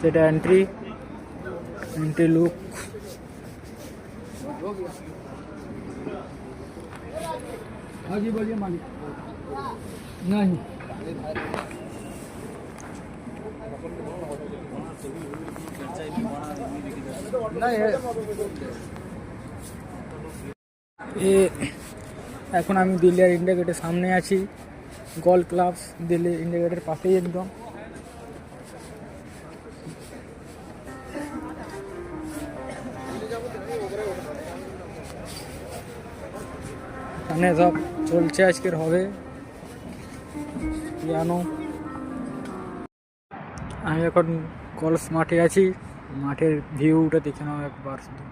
এটা entry look. हाँ जी बोलिए मालिक। नहीं এখন আমি দিল্লি আর ইন্ডিয়া গেটের সামনে আছি। গল্ফ ক্লাব দিল্লি ইন্ডিয়া গেটের পাশেই একদম। এখানে সব চলছে, আজকের হবে পিয়ানো। আমি এখন গলফ মাঠে আছি, মাঠের ভিউটা দেখে নাও একবার শুধু।